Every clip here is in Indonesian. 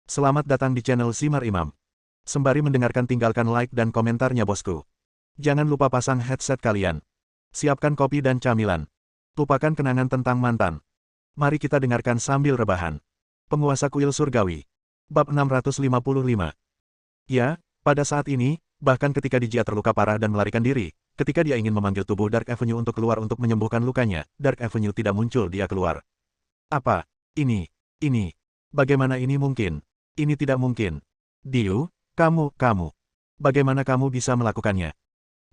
Selamat datang di channel Simar Imam. Sembari mendengarkan tinggalkan like dan komentarnya bosku. Jangan lupa pasang headset kalian. Siapkan kopi dan camilan. Lupakan kenangan tentang mantan. Mari kita dengarkan sambil rebahan. Penguasa kuil surgawi. Bab 655. Ya, pada saat ini, bahkan ketika Dijia terluka parah dan melarikan diri, ketika dia ingin memanggil tubuh Dark Avenue untuk keluar untuk menyembuhkan lukanya, Dark Avenue tidak muncul, dia keluar. Apa? Ini. Bagaimana ini mungkin? Ini tidak mungkin. Diu, kamu. Bagaimana kamu bisa melakukannya?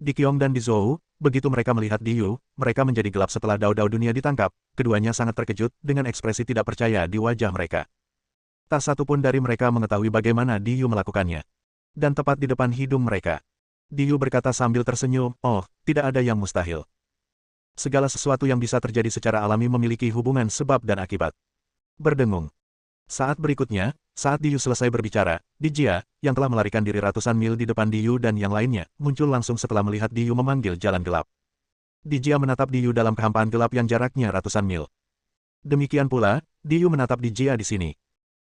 Di Qiong dan di Zhou, begitu mereka melihat Diu, mereka menjadi gelap setelah Dao-Dao dunia ditangkap, keduanya sangat terkejut dengan ekspresi tidak percaya di wajah mereka. Tak satu pun dari mereka mengetahui bagaimana Diu melakukannya. Dan tepat di depan hidung mereka. Diu berkata sambil tersenyum, oh, tidak ada yang mustahil. Segala sesuatu yang bisa terjadi secara alami memiliki hubungan sebab dan akibat. Berdengung. Saat berikutnya, saat Diu selesai berbicara, Dijia, yang telah melarikan diri ratusan mil di depan Diu dan yang lainnya, muncul langsung setelah melihat Diu memanggil jalan gelap. Dijia menatap Diu dalam kehampaan gelap yang jaraknya ratusan mil. Demikian pula, Diu menatap Dijia di sini.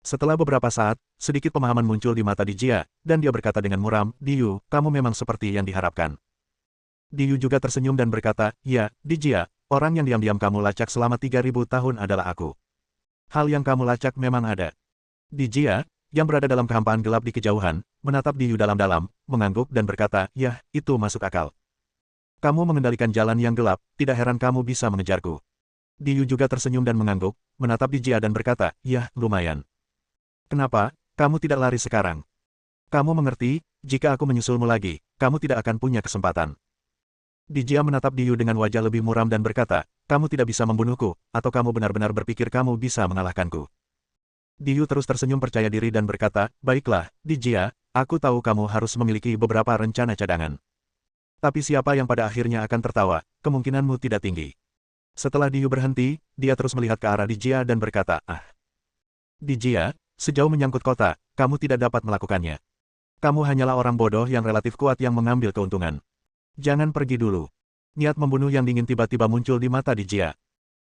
Setelah beberapa saat, sedikit pemahaman muncul di mata Dijia, dan dia berkata dengan muram, Diu, kamu memang seperti yang diharapkan. Diu juga tersenyum dan berkata, ya, Dijia, orang yang diam-diam kamu lacak selama 3000 tahun adalah aku. Hal yang kamu lacak memang ada. Dijia, yang berada dalam kehampaan gelap di kejauhan, menatap Diu dalam-dalam, mengangguk dan berkata, yah, itu masuk akal. Kamu mengendalikan jalan yang gelap, tidak heran kamu bisa mengejarku. Diu juga tersenyum dan mengangguk, menatap Dijia dan berkata, yah, lumayan. Kenapa, kamu tidak lari sekarang? Kamu mengerti, jika aku menyusulmu lagi, kamu tidak akan punya kesempatan. Dijia menatap Diu dengan wajah lebih muram dan berkata, kamu tidak bisa membunuhku, atau kamu benar-benar berpikir kamu bisa mengalahkanku. Diu terus tersenyum percaya diri dan berkata, baiklah, Dijia, aku tahu kamu harus memiliki beberapa rencana cadangan. Tapi siapa yang pada akhirnya akan tertawa, kemungkinanmu tidak tinggi. Setelah Diu berhenti, dia terus melihat ke arah Dijia dan berkata, Dijia, sejauh menyangkut kota, kamu tidak dapat melakukannya. Kamu hanyalah orang bodoh yang relatif kuat yang mengambil keuntungan. Jangan pergi dulu. Niat membunuh yang dingin tiba-tiba muncul di mata Dijia.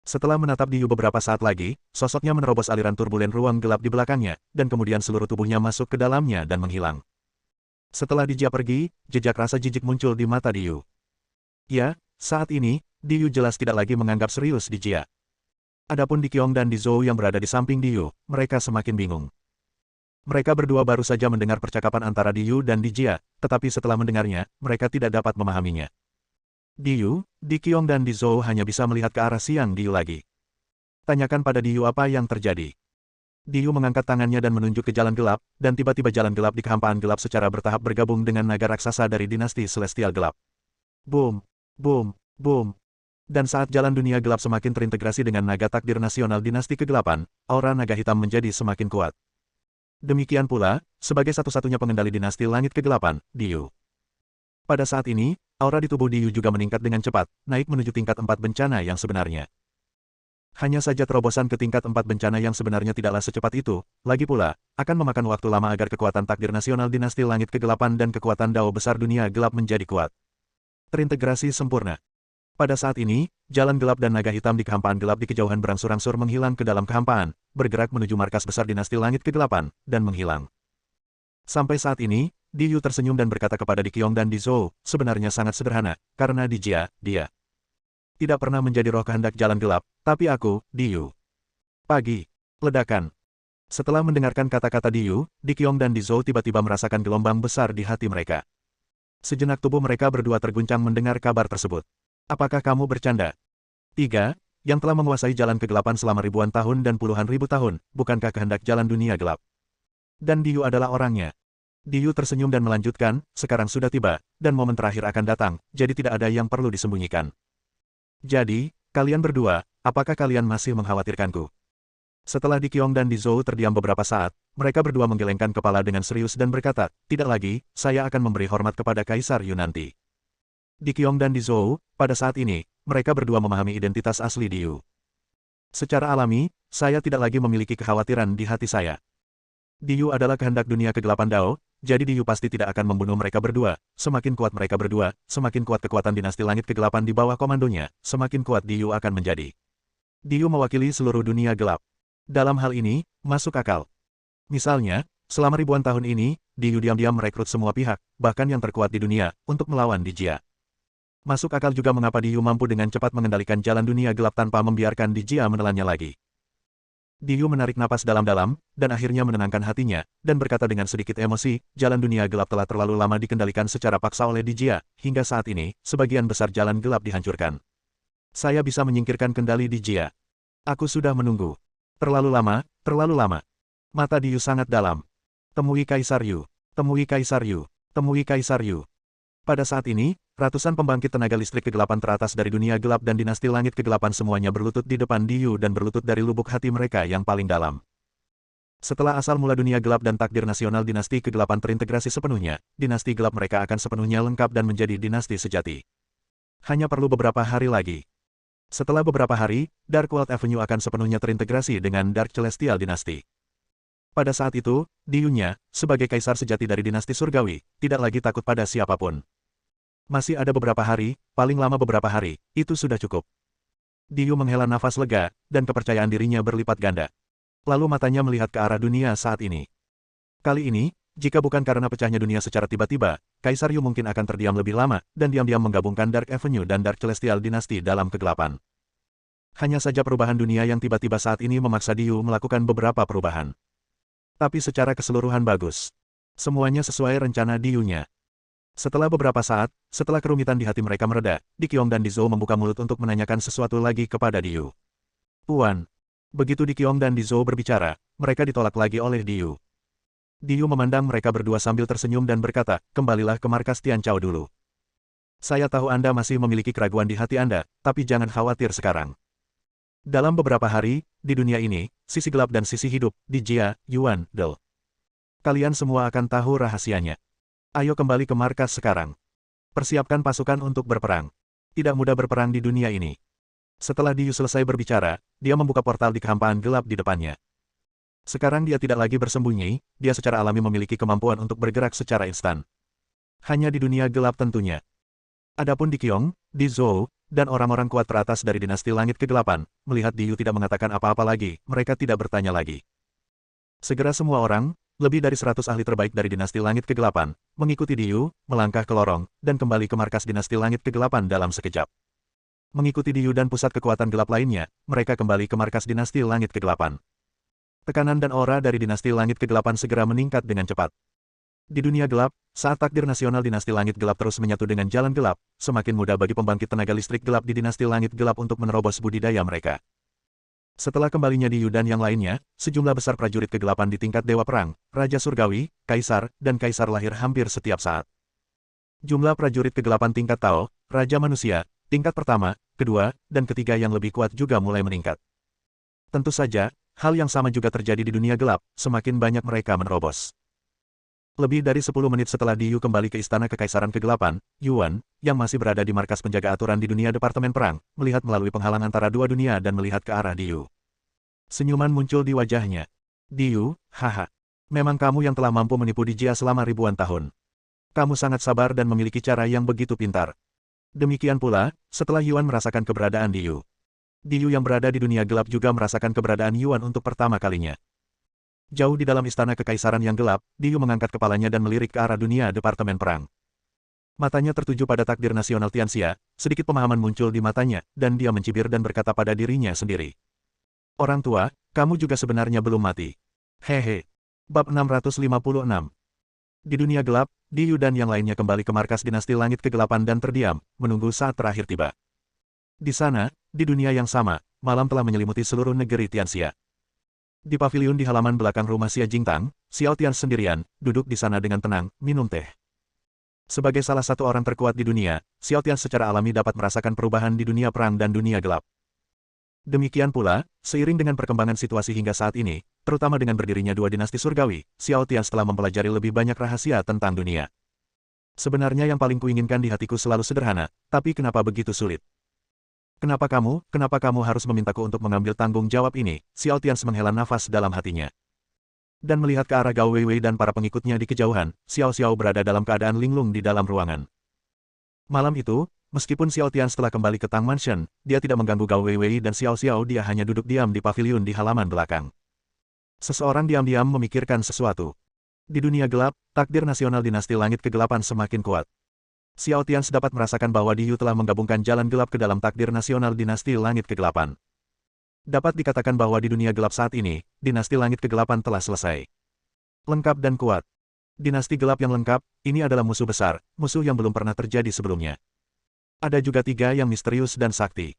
Setelah menatap Diu beberapa saat lagi, sosoknya menerobos aliran turbulen ruang gelap di belakangnya, dan kemudian seluruh tubuhnya masuk ke dalamnya dan menghilang. Setelah Dijia pergi, jejak rasa jijik muncul di mata Diu. Ya, saat ini, Diu jelas tidak lagi menganggap serius Dijia. Adapun di Qiong dan di Zhou yang berada di samping Diu, mereka semakin bingung. Mereka berdua baru saja mendengar percakapan antara Diu dan Dijia, tetapi setelah mendengarnya, mereka tidak dapat memahaminya. Diu, di Qiong dan di Zhou hanya bisa melihat ke arah Siang Diu lagi. Tanyakan pada Diu apa yang terjadi. Diu mengangkat tangannya dan menunjuk ke jalan gelap, dan tiba-tiba jalan gelap di kehampaan gelap secara bertahap bergabung dengan naga raksasa dari dinasti Celestial Gelap. Boom, boom, boom. Dan saat jalan dunia gelap semakin terintegrasi dengan naga takdir nasional dinasti kegelapan, aura naga hitam menjadi semakin kuat. Demikian pula, sebagai satu-satunya pengendali dinasti langit kegelapan, Diu. Pada saat ini, aura di tubuh Diu juga meningkat dengan cepat, naik menuju tingkat 4 bencana yang sebenarnya. Hanya saja terobosan ke tingkat 4 bencana yang sebenarnya tidaklah secepat itu, lagi pula, akan memakan waktu lama agar kekuatan takdir nasional dinasti langit kegelapan dan kekuatan Dao besar dunia gelap menjadi kuat. Terintegrasi sempurna. Pada saat ini, jalan gelap dan naga hitam di kehampaan gelap di kejauhan berangsur-angsur menghilang ke dalam kehampaan, bergerak menuju markas besar dinasti langit kegelapan, dan menghilang. Sampai saat ini, Diu tersenyum dan berkata kepada Di Qiong dan Di Zhou, sebenarnya sangat sederhana, karena Dijia, dia tidak pernah menjadi roh kehendak jalan gelap, tapi aku, Diu. Pagi. Ledakan. Setelah mendengarkan kata-kata Diu, Di Qiong dan Di Zhou tiba-tiba merasakan gelombang besar di hati mereka. Sejenak tubuh mereka berdua terguncang mendengar kabar tersebut. Apakah kamu bercanda? 3. Yang telah menguasai jalan kegelapan selama ribuan tahun dan puluhan ribu tahun, bukankah kehendak jalan dunia gelap? Dan Diu adalah orangnya. Diu tersenyum dan melanjutkan, sekarang sudah tiba, dan momen terakhir akan datang, jadi tidak ada yang perlu disembunyikan. Jadi, kalian berdua, apakah kalian masih mengkhawatirkanku? Setelah Di Qiong dan Di Zhou terdiam beberapa saat, mereka berdua menggelengkan kepala dengan serius dan berkata, tidak lagi, saya akan memberi hormat kepada Kaisar Yu nanti. Di Qiong dan Di Zhou, pada saat ini, mereka berdua memahami identitas asli Diu. Secara alami, saya tidak lagi memiliki kekhawatiran di hati saya. Diu adalah kehendak dunia kegelapan Dao, jadi Diu pasti tidak akan membunuh mereka berdua. Semakin kuat mereka berdua, semakin kuat kekuatan dinasti langit kegelapan di bawah komandonya, semakin kuat Diu akan menjadi. Diu mewakili seluruh dunia gelap. Dalam hal ini, masuk akal. Misalnya, selama ribuan tahun ini, Diyu diam-diam merekrut semua pihak, bahkan yang terkuat di dunia, untuk melawan Dijia. Masuk akal juga mengapa Diyu mampu dengan cepat mengendalikan jalan dunia gelap tanpa membiarkan Dijia menelannya lagi. Diyu menarik napas dalam-dalam, dan akhirnya menenangkan hatinya, dan berkata dengan sedikit emosi, jalan dunia gelap telah terlalu lama dikendalikan secara paksa oleh Dijia, hingga saat ini, sebagian besar jalan gelap dihancurkan. Saya bisa menyingkirkan kendali Dijia. Aku sudah menunggu. Terlalu lama, terlalu lama. Mata Diyu sangat dalam. Temui Kaisar Yu. Temui Kaisar Yu. Temui Kaisar Yu. Pada saat ini, ratusan pembangkit tenaga listrik kegelapan teratas dari dunia gelap dan dinasti langit kegelapan semuanya berlutut di depan Diyu dan berlutut dari lubuk hati mereka yang paling dalam. Setelah asal mula dunia gelap dan takdir nasional dinasti kegelapan terintegrasi sepenuhnya, dinasti gelap mereka akan sepenuhnya lengkap dan menjadi dinasti sejati. Hanya perlu beberapa hari lagi. Setelah beberapa hari, Dark World Avenue akan sepenuhnya terintegrasi dengan Dark Celestial Dynasty. Pada saat itu, Diyunya, sebagai kaisar sejati dari dinasti surgawi, tidak lagi takut pada siapapun. Masih ada beberapa hari, paling lama beberapa hari, itu sudah cukup. Diyu menghela nafas lega, dan kepercayaan dirinya berlipat ganda. Lalu matanya melihat ke arah dunia saat ini. Kali ini, jika bukan karena pecahnya dunia secara tiba-tiba, Kaisar Yu mungkin akan terdiam lebih lama, dan diam-diam menggabungkan Dark Avenue dan Dark Celestial Dynasty dalam kegelapan. Hanya saja perubahan dunia yang tiba-tiba saat ini memaksa Diyu melakukan beberapa perubahan. Tapi secara keseluruhan bagus. Semuanya sesuai rencana Diyunya. Setelah beberapa saat, setelah kerumitan di hati mereka mereda, Di Qiong dan Di Zhou membuka mulut untuk menanyakan sesuatu lagi kepada Diyu. Puan. Begitu Di Qiong dan Di Zhou berbicara, mereka ditolak lagi oleh Diyu. Diyu memandang mereka berdua sambil tersenyum dan berkata, kembalilah ke markas Tian Chao dulu. Saya tahu Anda masih memiliki keraguan di hati Anda, tapi jangan khawatir sekarang. Dalam beberapa hari, di dunia ini, sisi gelap dan sisi hidup, di Jia, Yuan, Del. Kalian semua akan tahu rahasianya. Ayo kembali ke markas sekarang. Persiapkan pasukan untuk berperang. Tidak mudah berperang di dunia ini. Setelah Diyu selesai berbicara, dia membuka portal di kehampaan gelap di depannya. Sekarang dia tidak lagi bersembunyi, dia secara alami memiliki kemampuan untuk bergerak secara instan. Hanya di dunia gelap tentunya. Adapun Di Qiong, Di Zhou, dan orang-orang kuat teratas dari dinasti langit kegelapan, melihat Diyu tidak mengatakan apa-apa lagi, mereka tidak bertanya lagi. Segera semua orang, lebih dari 100 ahli terbaik dari dinasti langit kegelapan, mengikuti Diyu, melangkah ke lorong, dan kembali ke markas dinasti langit kegelapan dalam sekejap. Mengikuti Diyu dan pusat kekuatan gelap lainnya, mereka kembali ke markas dinasti langit kegelapan. Tekanan dan aura dari dinasti langit kegelapan segera meningkat dengan cepat. Di dunia gelap, saat takdir nasional dinasti langit gelap terus menyatu dengan jalan gelap, semakin mudah bagi pembangkit tenaga listrik gelap di dinasti langit gelap untuk menerobos budidaya mereka. Setelah kembalinya Diyu dan yang lainnya, sejumlah besar prajurit kegelapan di tingkat Dewa Perang, Raja Surgawi, Kaisar, dan Kaisar lahir hampir setiap saat. Jumlah prajurit kegelapan tingkat Tao, Raja Manusia, tingkat pertama, kedua, dan ketiga yang lebih kuat juga mulai meningkat. Tentu saja, hal yang sama juga terjadi di dunia gelap, semakin banyak mereka menerobos. Lebih dari 10 menit setelah Diyu kembali ke Istana Kekaisaran Kegelapan, Yuan, yang masih berada di markas penjaga aturan di dunia Departemen Perang, melihat melalui penghalang antara dua dunia dan melihat ke arah Diyu. Senyuman muncul di wajahnya. Diyu, haha. Memang kamu yang telah mampu menipu Dijia selama ribuan tahun. Kamu sangat sabar dan memiliki cara yang begitu pintar. Demikian pula, setelah Yuan merasakan keberadaan Diyu. Diyu yang berada di dunia gelap juga merasakan keberadaan Yuan untuk pertama kalinya. Jauh di dalam istana kekaisaran yang gelap, Diyu mengangkat kepalanya dan melirik ke arah dunia Departemen Perang. Matanya tertuju pada takdir nasional Tianxia, sedikit pemahaman muncul di matanya, dan dia mencibir dan berkata pada dirinya sendiri. Orang tua, kamu juga sebenarnya belum mati. Hehe. Bab 656. Di dunia gelap, Diyu dan yang lainnya kembali ke markas dinasti langit kegelapan dan terdiam, menunggu saat terakhir tiba. Di sana, di dunia yang sama, malam telah menyelimuti seluruh negeri Tianxia. Di paviliun di halaman belakang rumah Xia Jingtang, Xiao Tian sendirian, duduk di sana dengan tenang, minum teh. Sebagai salah satu orang terkuat di dunia, Xiao Tian secara alami dapat merasakan perubahan di dunia perang dan dunia gelap. Demikian pula, seiring dengan perkembangan situasi hingga saat ini, terutama dengan berdirinya dua dinasti surgawi, Xiao Tian setelah mempelajari lebih banyak rahasia tentang dunia. Sebenarnya yang paling kuinginkan di hatiku selalu sederhana, tapi kenapa begitu sulit? Kenapa kamu harus memintaku untuk mengambil tanggung jawab ini? Xiao Tian menghela nafas dalam hatinya. Dan melihat ke arah Gao Weiwei dan para pengikutnya di kejauhan, Xiao Xiao berada dalam keadaan linglung di dalam ruangan. Malam itu, meskipun Xiao Tian setelah kembali ke Tang Mansion, dia tidak mengganggu Gao Weiwei dan Xiao Xiao, dia hanya duduk diam di paviliun di halaman belakang. Seseorang diam-diam memikirkan sesuatu. Di dunia gelap, takdir nasional dinasti langit kegelapan semakin kuat. Xiao Tians dapat merasakan bahwa Diyu telah menggabungkan jalan gelap ke dalam takdir nasional dinasti langit kegelapan. Dapat dikatakan bahwa di dunia gelap saat ini, dinasti langit kegelapan telah selesai. Lengkap dan kuat. Dinasti gelap yang lengkap, ini adalah musuh besar, musuh yang belum pernah terjadi sebelumnya. Ada juga 3 yang misterius dan sakti.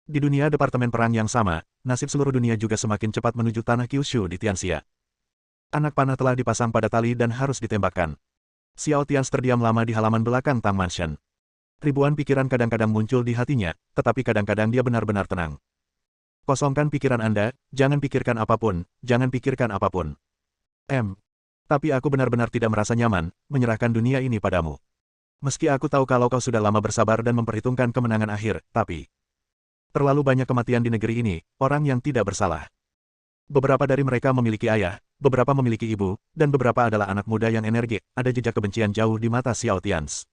Di dunia departemen perang yang sama, nasib seluruh dunia juga semakin cepat menuju tanah Kyushu di Tianxia. Anak panah telah dipasang pada tali dan harus ditembakkan. Xiao Tians terdiam lama di halaman belakang Tang Mansion. Ribuan pikiran kadang-kadang muncul di hatinya, tetapi kadang-kadang dia benar-benar tenang. Kosongkan pikiran Anda, jangan pikirkan apapun, jangan pikirkan apapun. Tapi aku benar-benar tidak merasa nyaman, menyerahkan dunia ini padamu. Meski aku tahu kalau kau sudah lama bersabar dan memperhitungkan kemenangan akhir, tapi terlalu banyak kematian di negeri ini, orang yang tidak bersalah. Beberapa dari mereka memiliki ayah, beberapa memiliki ibu, dan beberapa adalah anak muda yang energik. Ada jejak kebencian jauh di mata Xiao Tians.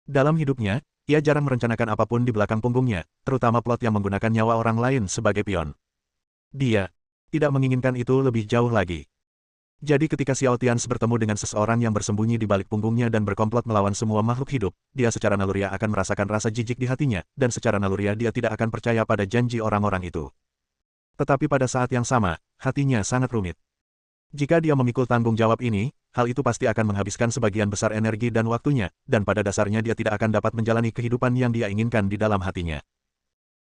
Dalam hidupnya, ia jarang merencanakan apapun di belakang punggungnya, terutama plot yang menggunakan nyawa orang lain sebagai pion. Dia tidak menginginkan itu lebih jauh lagi. Jadi ketika Xiao Tians bertemu dengan seseorang yang bersembunyi di balik punggungnya dan berkomplot melawan semua makhluk hidup, dia secara naluriah akan merasakan rasa jijik di hatinya, dan secara naluriah dia tidak akan percaya pada janji orang-orang itu. Tetapi pada saat yang sama, hatinya sangat rumit. Jika dia memikul tanggung jawab ini, hal itu pasti akan menghabiskan sebagian besar energi dan waktunya, dan pada dasarnya dia tidak akan dapat menjalani kehidupan yang dia inginkan di dalam hatinya.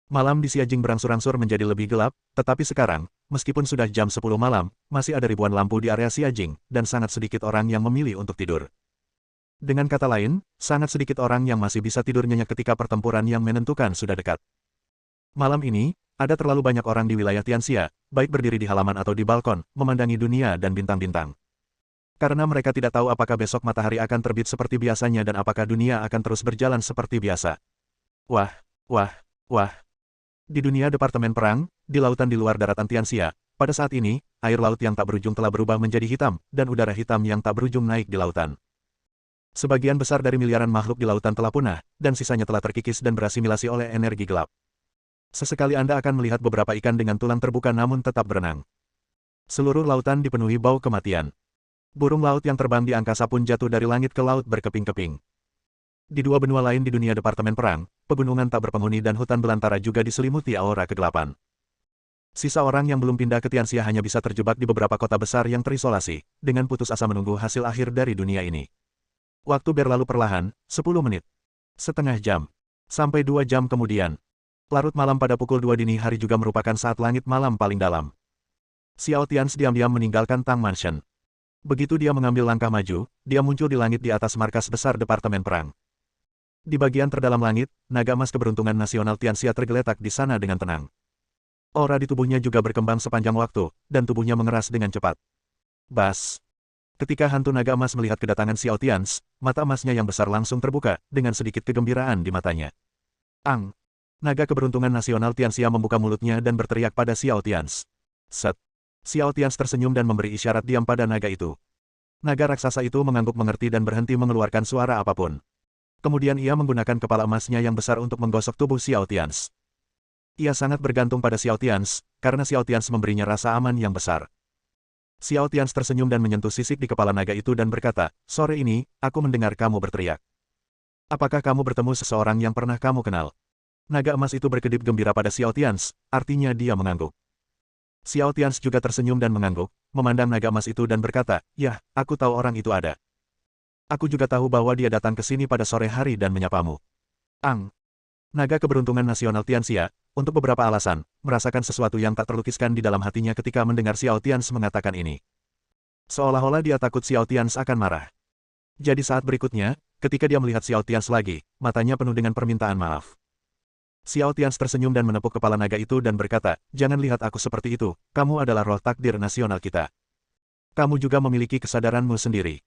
Malam di Xiajing berangsur-angsur menjadi lebih gelap, tetapi sekarang, meskipun sudah jam 10 malam, masih ada ribuan lampu di area Xiajing, dan sangat sedikit orang yang memilih untuk tidur. Dengan kata lain, sangat sedikit orang yang masih bisa tidur nyenyak ketika pertempuran yang menentukan sudah dekat. Malam ini, ada terlalu banyak orang di wilayah Tianxia, baik berdiri di halaman atau di balkon, memandangi dunia dan bintang-bintang. Karena mereka tidak tahu apakah besok matahari akan terbit seperti biasanya dan apakah dunia akan terus berjalan seperti biasa. Wah, wah, wah. Di dunia departemen perang, di lautan di luar daratan Tianxia, pada saat ini, air laut yang tak berujung telah berubah menjadi hitam, dan udara hitam yang tak berujung naik di lautan. Sebagian besar dari miliaran makhluk di lautan telah punah, dan sisanya telah terkikis dan berasimilasi oleh energi gelap. Sesekali Anda akan melihat beberapa ikan dengan tulang terbuka namun tetap berenang. Seluruh lautan dipenuhi bau kematian. Burung laut yang terbang di angkasa pun jatuh dari langit ke laut berkeping-keping. Di 2 benua lain di dunia departemen perang, pegunungan tak berpenghuni dan hutan belantara juga diselimuti aura kegelapan. Sisa orang yang belum pindah ke Tianxia hanya bisa terjebak di beberapa kota besar yang terisolasi, dengan putus asa menunggu hasil akhir dari dunia ini. Waktu berlalu perlahan, 10 menit. Setengah jam. Sampai 2 jam kemudian. Larut malam pada pukul 2 dini hari juga merupakan saat langit malam paling dalam. Xiao Tians diam-diam meninggalkan Tang Mansion. Begitu dia mengambil langkah maju, dia muncul di langit di atas markas besar departemen perang. Di bagian terdalam langit, naga emas keberuntungan nasional Tianxia tergeletak di sana dengan tenang. Aura di tubuhnya juga berkembang sepanjang waktu, dan tubuhnya mengeras dengan cepat. Bas! Ketika hantu naga emas melihat kedatangan Xiao Tians, mata emasnya yang besar langsung terbuka, dengan sedikit kegembiraan di matanya. Ang! Naga keberuntungan nasional Tianxia membuka mulutnya dan berteriak pada Xiao Tians. Set! Xiao Tians tersenyum dan memberi isyarat diam pada naga itu. Naga raksasa itu mengangguk mengerti dan berhenti mengeluarkan suara apapun. Kemudian ia menggunakan kepala emasnya yang besar untuk menggosok tubuh Xiao Tians. Ia sangat bergantung pada Xiao Tians, karena Xiao Tians memberinya rasa aman yang besar. Xiao Tians tersenyum dan menyentuh sisik di kepala naga itu dan berkata, "Sore ini, aku mendengar kamu berteriak. Apakah kamu bertemu seseorang yang pernah kamu kenal?" Naga emas itu berkedip gembira pada Xiao Tians, artinya dia mengangguk. Xiao Tians juga tersenyum dan mengangguk, memandang naga emas itu dan berkata, "Yah, aku tahu orang itu ada. Aku juga tahu bahwa dia datang ke sini pada sore hari dan menyapamu." Ang! Naga keberuntungan nasional Tianxia, untuk beberapa alasan, merasakan sesuatu yang tak terlukiskan di dalam hatinya ketika mendengar Xiao Tians mengatakan ini. Seolah-olah dia takut Xiao Tians akan marah. Jadi saat berikutnya, ketika dia melihat Xiao Tians lagi, matanya penuh dengan permintaan maaf. Xiao Tians tersenyum dan menepuk kepala naga itu dan berkata, "Jangan lihat aku seperti itu, kamu adalah roh takdir nasional kita. Kamu juga memiliki kesadaranmu sendiri."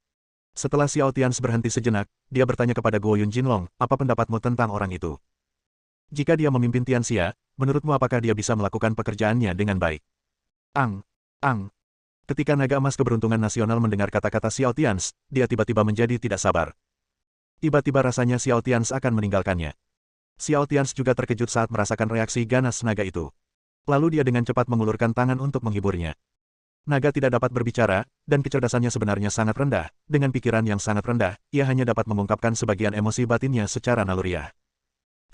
Setelah Xiao Tians berhenti sejenak, dia bertanya kepada Guo Yun Jinlong, "Apa pendapatmu tentang orang itu? Jika dia memimpin Tianxia, menurutmu apakah dia bisa melakukan pekerjaannya dengan baik?" Ang! Ang! Ketika naga emas keberuntungan nasional mendengar kata-kata Xiao Tians, dia tiba-tiba menjadi tidak sabar. Tiba-tiba rasanya Xiao Tians akan meninggalkannya. Xiao Tians juga terkejut saat merasakan reaksi ganas naga itu. Lalu dia dengan cepat mengulurkan tangan untuk menghiburnya. Naga tidak dapat berbicara, dan kecerdasannya sebenarnya sangat rendah. Dengan pikiran yang sangat rendah, ia hanya dapat mengungkapkan sebagian emosi batinnya secara naluriah.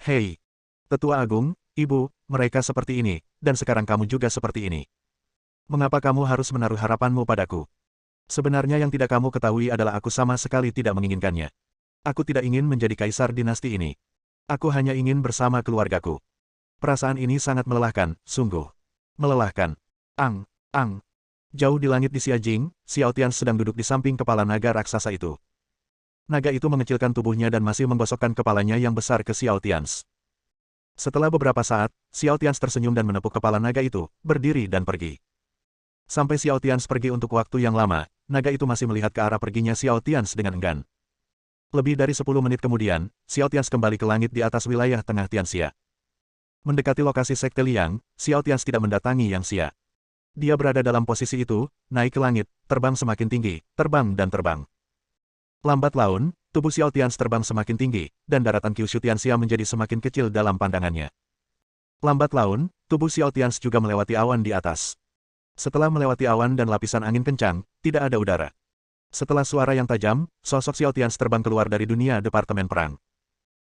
Hei, Tetua Agung, Ibu, mereka seperti ini, dan sekarang kamu juga seperti ini. Mengapa kamu harus menaruh harapanmu padaku? Sebenarnya yang tidak kamu ketahui adalah aku sama sekali tidak menginginkannya. Aku tidak ingin menjadi kaisar dinasti ini. Aku hanya ingin bersama keluargaku. Perasaan ini sangat melelahkan, sungguh. Melelahkan. Ang. Jauh di langit di Xiajing, Xiao Tian sedang duduk di samping kepala naga raksasa itu. Naga itu mengecilkan tubuhnya dan masih menggosokkan kepalanya yang besar ke Xiao Tian. Setelah beberapa saat, Xiao Tian tersenyum dan menepuk kepala naga itu, berdiri dan pergi. Sampai Xiao Tian pergi untuk waktu yang lama, naga itu masih melihat ke arah perginya Xiao Tian dengan enggan. Lebih dari 10 menit kemudian, Xiao Tian kembali ke langit di atas wilayah tengah Tianxia. Mendekati lokasi Sekte Liang, Xiao Tian tidak mendatangi Yang Xia. Dia berada dalam posisi itu, naik ke langit, terbang semakin tinggi, terbang dan terbang. Lambat laun, tubuh Xiao Tian terbang semakin tinggi, dan daratan Kyushu Tianxia menjadi semakin kecil dalam pandangannya. Lambat laun, tubuh Xiao Tian juga melewati awan di atas. Setelah melewati awan dan lapisan angin kencang, tidak ada udara. Setelah suara yang tajam, sosok Xiao Tian terbang keluar dari dunia Departemen Perang.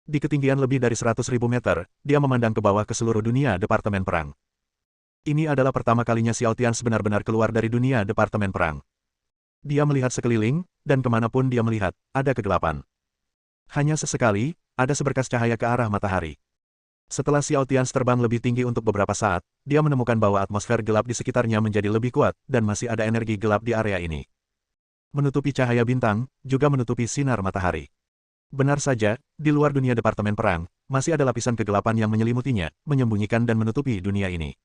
Di ketinggian lebih dari 100.000 meter, dia memandang ke bawah ke seluruh dunia Departemen Perang. Ini adalah pertama kalinya Xiao Tian benar-benar keluar dari dunia Departemen Perang. Dia melihat sekeliling, dan kemanapun dia melihat, ada kegelapan. Hanya sesekali, ada seberkas cahaya ke arah matahari. Setelah Xiao Tian terbang lebih tinggi untuk beberapa saat, dia menemukan bahwa atmosfer gelap di sekitarnya menjadi lebih kuat, dan masih ada energi gelap di area ini. Menutupi cahaya bintang, juga menutupi sinar matahari. Benar saja, di luar dunia Departemen Perang, masih ada lapisan kegelapan yang menyelimutinya, menyembunyikan dan menutupi dunia ini.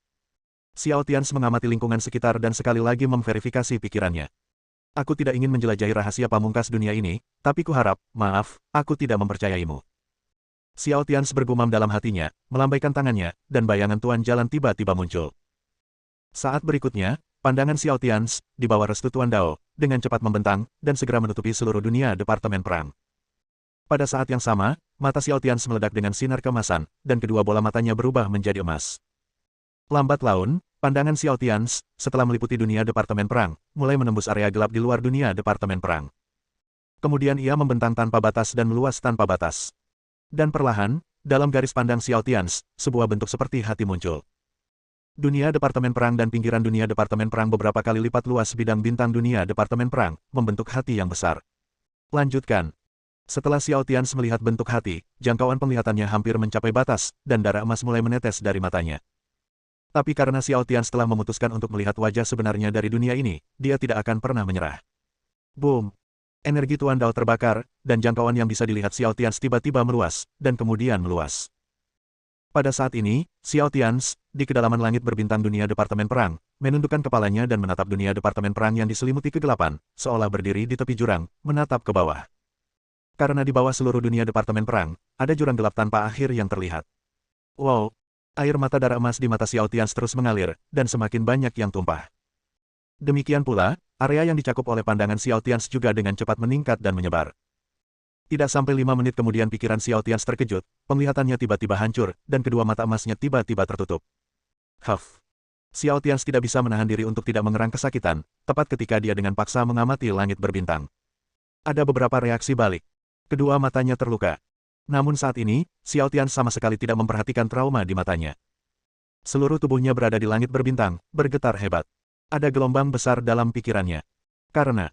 Xiao Tian mengamati lingkungan sekitar dan sekali lagi memverifikasi pikirannya. Aku tidak ingin menjelajahi rahasia pamungkas dunia ini, tapi kuharap, maaf, aku tidak mempercayaimu. Xiao Tian bergumam dalam hatinya, melambaikan tangannya, dan bayangan Tuan Jalan tiba-tiba muncul. Saat berikutnya, pandangan Xiao Tian, di bawah restu Tuan Dao, dengan cepat membentang, dan segera menutupi seluruh dunia Departemen Perang. Pada saat yang sama, mata Xiao Tian meledak dengan sinar keemasan, dan kedua bola matanya berubah menjadi emas. Lambat laun, pandangan Xiao Tian, setelah meliputi dunia Departemen Perang, mulai menembus area gelap di luar dunia Departemen Perang. Kemudian ia membentang tanpa batas dan meluas tanpa batas. Dan perlahan, dalam garis pandang Xiao Tian, sebuah bentuk seperti hati muncul. Dunia Departemen Perang dan pinggiran dunia Departemen Perang beberapa kali lipat luas bidang bintang dunia Departemen Perang, membentuk hati yang besar. Lanjutkan. Setelah Xiao Tian melihat bentuk hati, jangkauan penglihatannya hampir mencapai batas, dan darah emas mulai menetes dari matanya. Tapi karena Xiao Tian telah memutuskan untuk melihat wajah sebenarnya dari dunia ini, dia tidak akan pernah menyerah. Boom! Energi Tuan Dao terbakar, dan jangkauan yang bisa dilihat Xiao Tian tiba-tiba meluas, dan kemudian meluas. Pada saat ini, Xiao Tian, di kedalaman langit berbintang dunia Departemen Perang, menundukkan kepalanya dan menatap dunia Departemen Perang yang diselimuti kegelapan, seolah berdiri di tepi jurang, menatap ke bawah. Karena di bawah seluruh dunia Departemen Perang, ada jurang gelap tanpa akhir yang terlihat. Wow! Air mata darah emas di mata Xiao Tian terus mengalir, dan semakin banyak yang tumpah. Demikian pula, area yang dicakup oleh pandangan Xiao Tian juga dengan cepat meningkat dan menyebar. Tidak sampai 5 menit kemudian pikiran Xiao Tian terkejut, penglihatannya tiba-tiba hancur, dan kedua mata emasnya tiba-tiba tertutup. Huff! Xiao Tian tidak bisa menahan diri untuk tidak mengerang kesakitan, tepat ketika dia dengan paksa mengamati langit berbintang. Ada beberapa reaksi balik. Kedua matanya terluka. Namun saat ini, Xiao Tian sama sekali tidak memperhatikan trauma di matanya. Seluruh tubuhnya berada di langit berbintang, bergetar hebat. Ada gelombang besar dalam pikirannya. Karena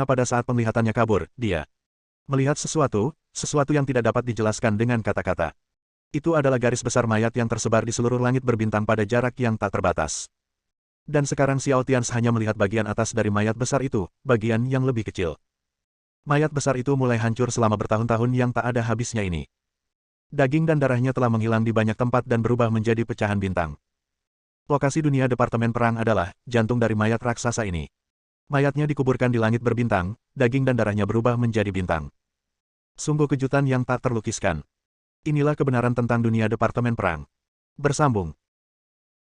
pada saat penglihatannya kabur, dia melihat sesuatu yang tidak dapat dijelaskan dengan kata-kata. Itu adalah garis besar mayat yang tersebar di seluruh langit berbintang pada jarak yang tak terbatas. Dan sekarang Xiao Tian hanya melihat bagian atas dari mayat besar itu, bagian yang lebih kecil. Mayat besar itu mulai hancur selama bertahun-tahun yang tak ada habisnya ini. Daging dan darahnya telah menghilang di banyak tempat dan berubah menjadi pecahan bintang. Lokasi dunia Departemen Perang adalah jantung dari mayat raksasa ini. Mayatnya dikuburkan di langit berbintang, daging dan darahnya berubah menjadi bintang. Sungguh kejutan yang tak terlukiskan. Inilah kebenaran tentang dunia Departemen Perang. Bersambung.